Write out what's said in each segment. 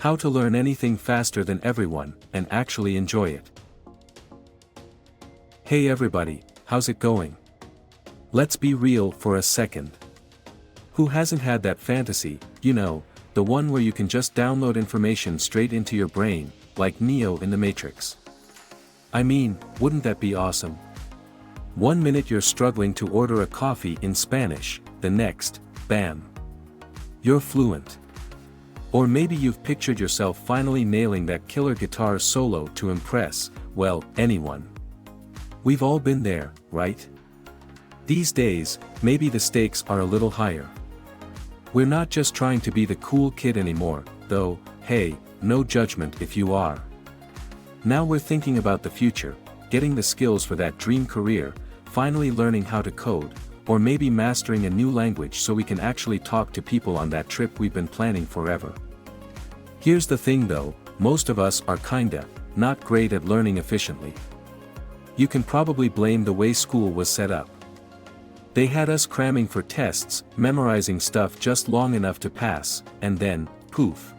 How to learn anything faster than everyone, and actually enjoy it. Hey everybody, how's it going? Let's be real for a second. Who hasn't had that fantasy, the one where you can just download information straight into your brain, like Neo in the Matrix? I mean, wouldn't that be awesome? One minute you're struggling to order a coffee in Spanish, the next, bam! You're fluent. Or maybe you've pictured yourself finally nailing that killer guitar solo to impress, well, anyone. We've all been there, right? These days, maybe the stakes are a little higher. We're not just trying to be the cool kid anymore, though, hey, no judgment if you are. Now we're thinking about the future, getting the skills for that dream career, finally learning how to code, or maybe mastering a new language so we can actually talk to people on that trip we've been planning forever. Here's the thing though, most of us are not great at learning efficiently. You can probably blame the way school was set up. They had us cramming for tests, memorizing stuff just long enough to pass, and then, poof.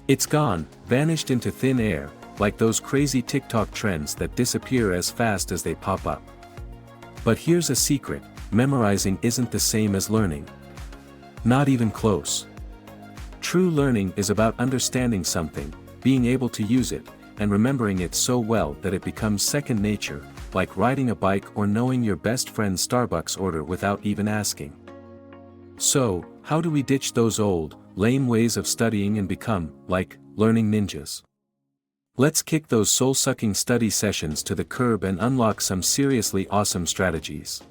It's gone, vanished into thin air, like those crazy TikTok trends that disappear as fast as they pop up. But here's a secret, memorizing isn't the same as learning. Not even close. True learning is about understanding something, being able to use it, and remembering it so well that it becomes second nature, like riding a bike or knowing your best friend's Starbucks order without even asking. So, how do we ditch those old, lame ways of studying and become, like, learning ninjas? Let's kick those soul-sucking study sessions to the curb and unlock some seriously awesome strategies.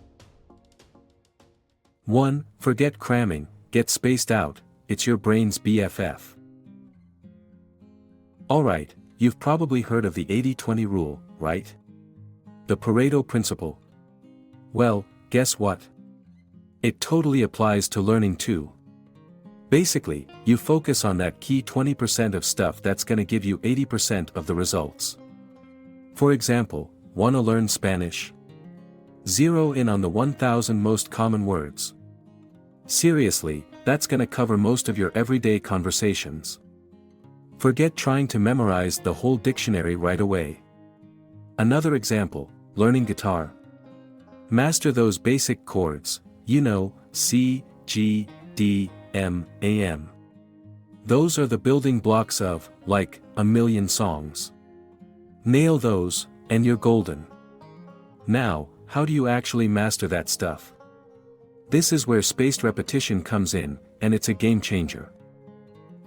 1. Forget cramming, get spaced out, it's your brain's BFF. Alright, you've probably heard of the 80-20 rule, right? The Pareto principle. Well, guess what? It totally applies to learning too. Basically, you focus on that key 20% of stuff that's gonna give you 80% of the results. For example, wanna learn Spanish? Zero in on the 1,000 most common words. Seriously, that's gonna cover most of your everyday conversations. Forget trying to memorize the whole dictionary right away. Another example, learning guitar. Master those basic chords, C, G, D, M, AM. Those are the building blocks of, like, a million songs. Nail those, and you're golden. Now, how do you actually master that stuff? This is where spaced repetition comes in, and it's a game changer.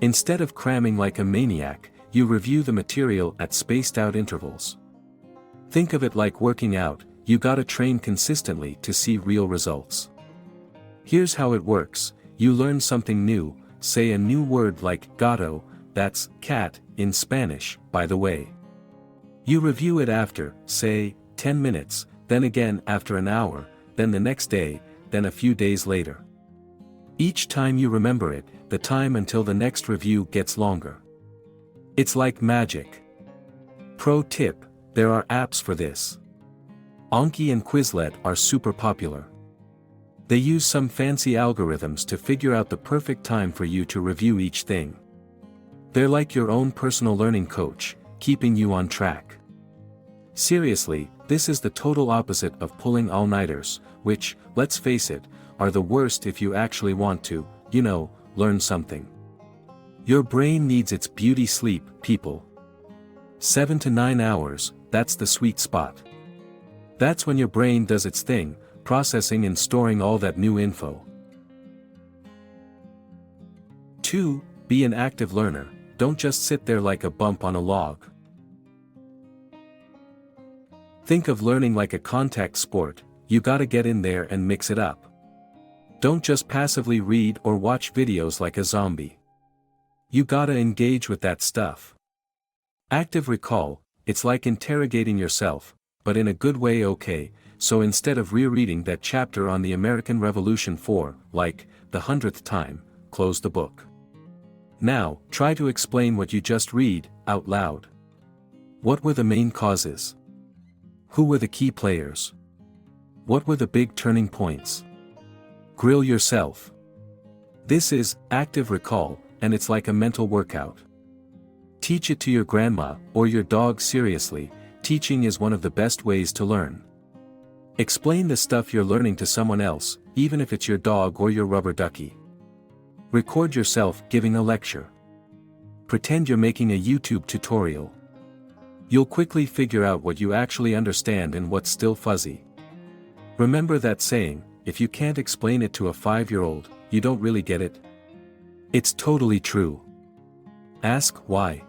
Instead of cramming like a maniac, you review the material at spaced out intervals. Think of it like working out, you gotta train consistently to see real results. Here's how it works, you learn something new, say a new word like gato, that's cat, in Spanish, by the way. You review it after, say, 10 minutes, then again after an hour, then the next day, then a few days later. Each time you remember it, the time until the next review gets longer. It's like magic. Pro tip, there are apps for this. Anki and Quizlet are super popular. They use some fancy algorithms to figure out the perfect time for you to review each thing. They're like your own personal learning coach, keeping you on track. Seriously, this is the total opposite of pulling all-nighters, which, let's face it, are the worst if you actually want to, learn something. Your brain needs its beauty sleep, people. 7 to 9 hours, that's the sweet spot. That's when your brain does its thing, processing and storing all that new info. 2. Be an active learner, don't just sit there like a bump on a log. Think of learning like a contact sport, you gotta get in there and mix it up. Don't just passively read or watch videos like a zombie. You gotta engage with that stuff. Active recall, it's like interrogating yourself, but in a good way, okay, so instead of rereading that chapter on the American Revolution for, like, the 100th time, close the book. Now, try to explain what you just read, out loud. What were the main causes? Who were the key players? What were the big turning points? Grill yourself. This is active recall, and it's like a mental workout. Teach it to your grandma or your dog. Seriously, teaching is one of the best ways to learn. Explain the stuff you're learning to someone else, even if it's your dog or your rubber ducky. Record yourself giving a lecture. Pretend you're making a YouTube tutorial. You'll quickly figure out what you actually understand and what's still fuzzy. Remember that saying, if you can't explain it to a 5-year-old, you don't really get it? It's totally true. Ask why.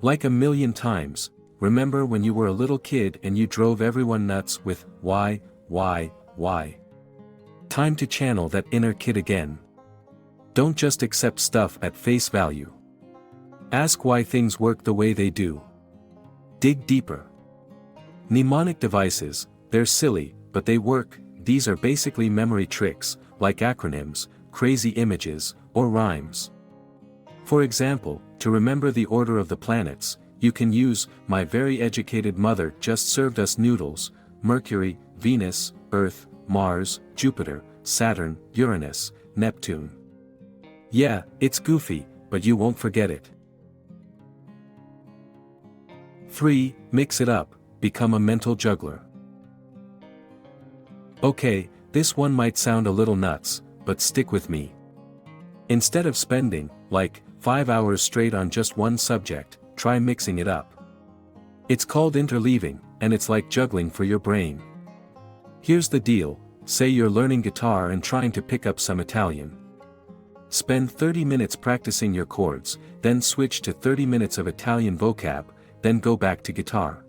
Like a million times, remember when you were a little kid and you drove everyone nuts with, why? Time to channel that inner kid again. Don't just accept stuff at face value. Ask why things work the way they do. Dig deeper. Mnemonic devices, they're silly, but they work. These are basically memory tricks, like acronyms, crazy images, or rhymes. For example, to remember the order of the planets, you can use, my very educated mother just served us noodles, Mercury, Venus, Earth, Mars, Jupiter, Saturn, Uranus, Neptune. Yeah, it's goofy, but you won't forget it. 3. Mix it up, become a mental juggler. Okay, this one might sound a little nuts, but stick with me. Instead of spending, 5 hours straight on just one subject, try mixing it up. It's called interleaving, and it's like juggling for your brain. Here's the deal, say you're learning guitar and trying to pick up some Italian. Spend 30 minutes practicing your chords, then switch to 30 minutes of Italian vocab, then go back to guitar.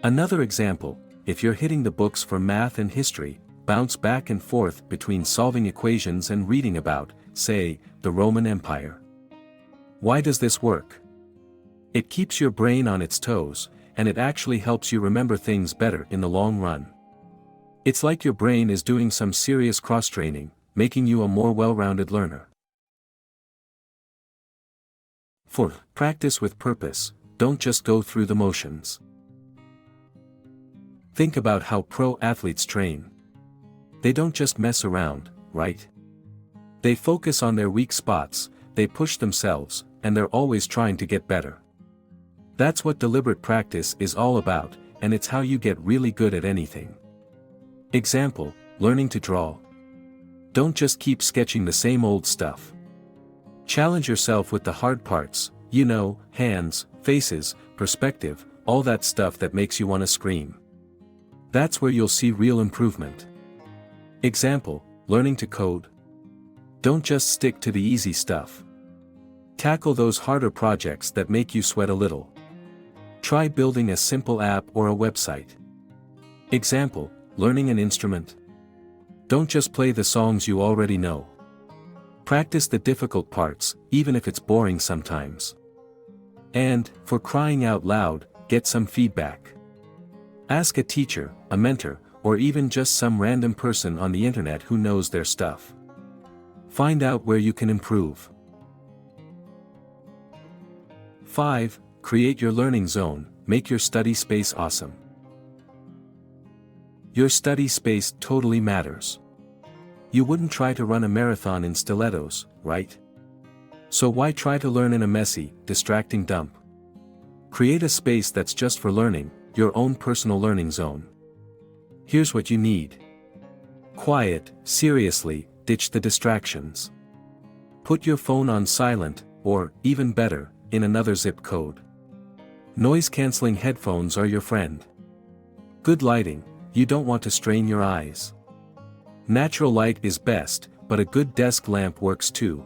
Another example, if you're hitting the books for math and history, bounce back and forth between solving equations and reading about, say, the Roman Empire. Why does this work? It keeps your brain on its toes, and it actually helps you remember things better in the long run. It's like your brain is doing some serious cross-training, making you a more well-rounded learner. 4. Practice with purpose, don't just go through the motions. Think about how pro athletes train. They don't just mess around, right? They focus on their weak spots, they push themselves, and they're always trying to get better. That's what deliberate practice is all about, and it's how you get really good at anything. Example, learning to draw. Don't just keep sketching the same old stuff. Challenge yourself with the hard parts, hands, faces, perspective, all that stuff that makes you want to scream. That's where you'll see real improvement. Example, learning to code. Don't just stick to the easy stuff. Tackle those harder projects that make you sweat a little. Try building a simple app or a website. Example, learning an instrument. Don't just play the songs you already know. Practice the difficult parts, even if it's boring sometimes. And, for crying out loud, get some feedback. Ask a teacher, a mentor, or even just some random person on the internet who knows their stuff. Find out where you can improve. 5. Create your learning zone, make your study space awesome. Your study space totally matters. You wouldn't try to run a marathon in stilettos, right? So why try to learn in a messy, distracting dump? Create a space that's just for learning, your own personal learning zone. Here's what you need. Quiet, seriously, ditch the distractions. Put your phone on silent, or, even better, in another zip code. Noise-canceling headphones are your friend. Good lighting, you don't want to strain your eyes. Natural light is best, but a good desk lamp works too.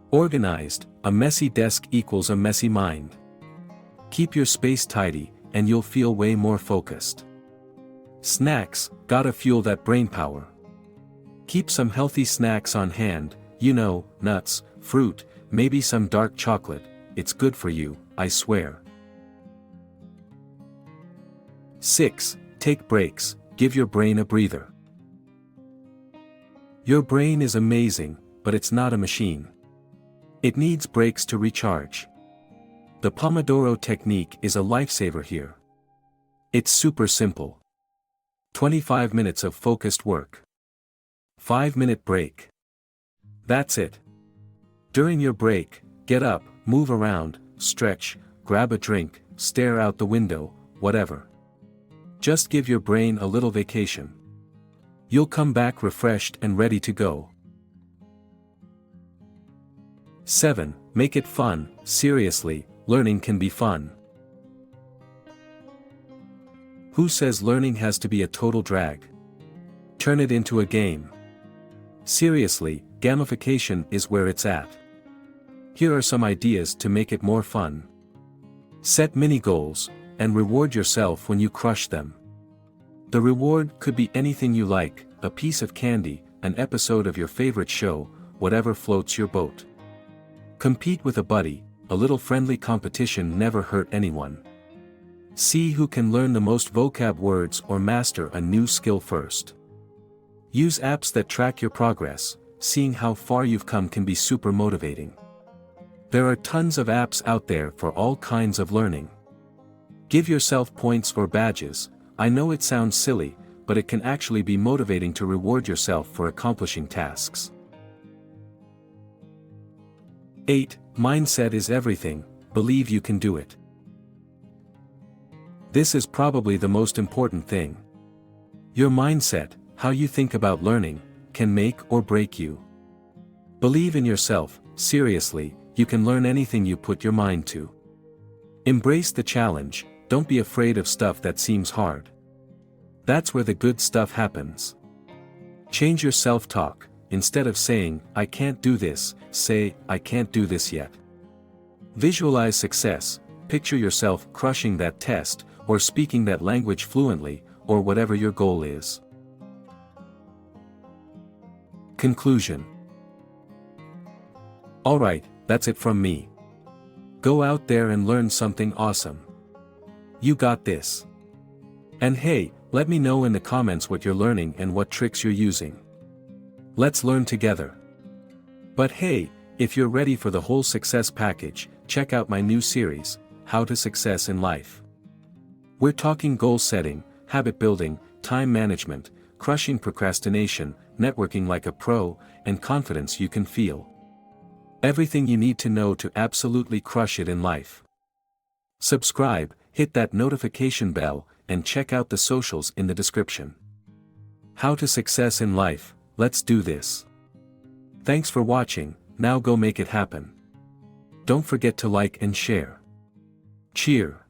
Organized, a messy desk equals a messy mind. Keep your space tidy, and you'll feel way more focused. Snacks, gotta fuel that brain power. Keep some healthy snacks on hand, nuts, fruit, maybe some dark chocolate, it's good for you, I swear. 6. Take breaks, give your brain a breather. Your brain is amazing, but it's not a machine. It needs breaks to recharge. The Pomodoro technique is a lifesaver here. It's super simple. 25 minutes of focused work. 5-minute break. That's it. During your break, get up, move around, stretch, grab a drink, stare out the window, whatever. Just give your brain a little vacation. You'll come back refreshed and ready to go. 7. Make it fun. Seriously, learning can be fun. Who says learning has to be a total drag? Turn it into a game. Seriously, gamification is where it's at. Here are some ideas to make it more fun. Set mini goals, and reward yourself when you crush them. The reward could be anything you like, a piece of candy, an episode of your favorite show, whatever floats your boat. Compete with a buddy, a little friendly competition never hurt anyone. See who can learn the most vocab words or master a new skill first. Use apps that track your progress. Seeing how far you've come can be super motivating. There are tons of apps out there for all kinds of learning. Give yourself points or badges. I know it sounds silly, but it can actually be motivating to reward yourself for accomplishing tasks. 8. Mindset is everything. Believe you can do it. This is probably the most important thing. Your mindset, how you think about learning, can make or break you. Believe in yourself. Seriously, you can learn anything you put your mind to. Embrace the challenge. Don't be afraid of stuff that seems hard. That's where the good stuff happens. Change your self-talk. Instead of saying, "I can't do this," say, "I can't do this yet." Visualize success. Picture yourself crushing that test, or speaking that language fluently, or whatever your goal is. Conclusion. Alright, that's it from me. Go out there and learn something awesome. You got this. And hey, let me know in the comments what you're learning and what tricks you're using. Let's learn together. But hey, if you're ready for the whole success package, check out my new series, How to Success in Life. We're talking goal setting, habit building, time management, crushing procrastination, networking like a pro, and confidence you can feel. Everything you need to know to absolutely crush it in life. Subscribe, hit that notification bell, and check out the socials in the description. How to Success in Life, let's do this. Thanks for watching, now go make it happen. Don't forget to like and share. Cheer.